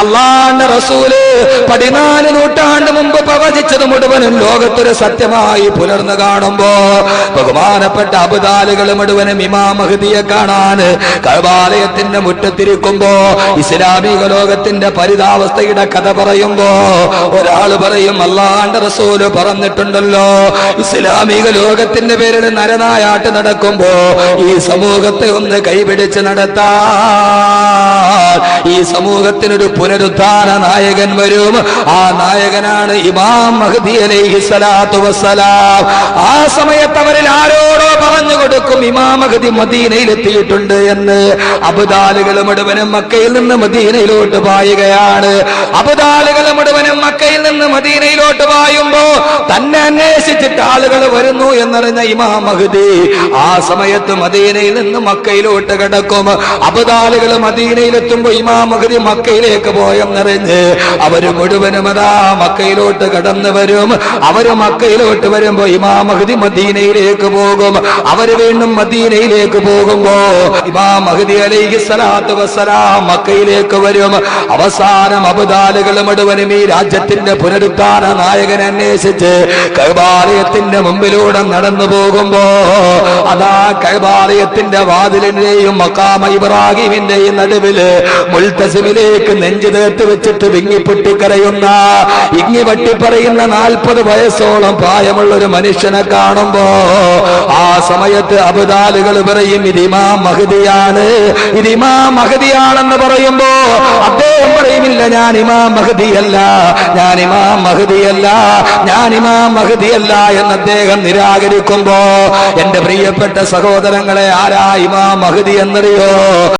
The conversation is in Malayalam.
അല്ലാഹുവിന്റെ റസൂല് 14 നൂറ്റാണ്ട് മുമ്പ് പ്രവചിച്ചത് മുഴുവനും ലോകത്തൊരു സത്യമായി പുലർന്നു കാണുമ്പോ ബഹുമാനപ്പെട്ട അബുദാലുകൾ മുഴുവനും ഇമാം മഹ്ദിയെ കാണാൻ കഅബാലയത്തിന്റെ മുറ്റത്തിരിക്കുമ്പോ ഇസ്ലാമിക ലോകത്തിന്റെ പരിതാവസ്ഥയുടെ കഥ പറയുമ്പോ ഒരാൾ പറയും, അല്ലാഹുവിന്റെ റസൂല് പറഞ്ഞിട്ടുണ്ടല്ലോ, ഇസ്ലാമിക ലോകത്തിന്റെ പേരിൽ നരനായാട്ട് നടക്കുമ്പോ ഈ സമൂഹത്തെ ഒന്ന് കൈപിടിച്ച് നടത്താൻ ഈ സമൂഹത്തിനൊരു പുനരുദ്ധാന നായകൻ വരും. ആ നായകനാണ് ഇമാം മഹ്ദി അലൈഹിസ്സലാത്തു വസ്സലാം. ആ സമയത്ത് അവരിൽ ആരോടോ പറഞ്ഞു കൊടുക്കും, ഇമാം മഹ്ദി മദീനയിൽ എത്തിയിട്ടുണ്ട് എന്ന്. അബ്ദാലുകൾ മുഴുവനും മക്കയിൽ നിന്ന് മദീനയിലോട്ട് പായുകയാണ്. അബ്ദാലുകൾ മുഴുവനും മക്കയിൽ നിന്ന് മദീനയിലോട്ട് പായുമ്പോ തന്നെ അന്വേഷിച്ചിട്ട് ആളുകൾ വരുന്നു എന്നറിഞ്ഞ ഇമാം മഹ്ദി ആ സമയത്ത് മദീനയിൽ നിന്ന് മക്കയിലോട്ട് കിടക്കും. അബ്ദാലുകൾ മദീനയിലെത്തുമ്പോ ഇമാം മഹ്ദി മക്കയിലേക്ക് പോയെന്നറിഞ്ഞ് അവര് മുഴുവനും അതാ മക്കയിലോട്ട് കടന്നു വരും. അവര് മക്കയിലോട്ട് വരുമ്പോ ഇമാം മഹ്ദി മദീനയിലേക്ക് പോകും. അവര് വീണ്ടും മദീനയിലേക്ക് പോകുമ്പോ ഇമാം മഹ്ദി അലൈഹിസ്സലാത്തു വസ്സലാം മക്കയിലേക്ക് വരും. അവസാനം അബ്ദാലുകൾ മുഴുവനും ഈ രാജ്യത്തിന്റെ പുനരുദ്ധാന നായകനെ അന്വേഷിച്ച് കഅബാലയത്തിന്റെ മുമ്പിലൂടെ നടന്നു പോകുമ്പോ അതാ കഅബാലയത്തിന്റെ വാതിലിന്റെയും മഖാമ ഇബ്രാഹിമിന്റെയും നടുവില് മുൽതസിമിലേക്ക് നെഞ്ചു ചേർത്ത് വെച്ചിട്ട് വിങ്ങിപ്പൊട്ടിക്കരയുന്ന ഇങ്ങി വട്ടിപ്പറയുന്ന 40 വയസ്സോളം പ്രായമുള്ള ഒരു മനുഷ്യനെ കാണുമ്പോ ആ സമയത്ത് അബ്ദാലുകൾ പറയും, ഇത് ഇമാം മഹ്ദിയാണ്, ഇത് ഇമാം മഹ്ദിയാണെന്ന് പറയുമ്പോ അദ്ദേഹം പറയുമില്ല, ഞാൻ ഇമാം മഹ്ദിയല്ല, ഞാൻ ഇമാം മഹ്ദിയല്ല, ഞാൻ ഇമാം മഹ്ദിയല്ല എന്ന് അദ്ദേഹം നിരാകരിക്കുമ്പോ എന്റെ പ്രിയപ്പെട്ട സഹോദരങ്ങളെ, ആരാ ഇമാം മഹ്ദി എന്നറിയോ?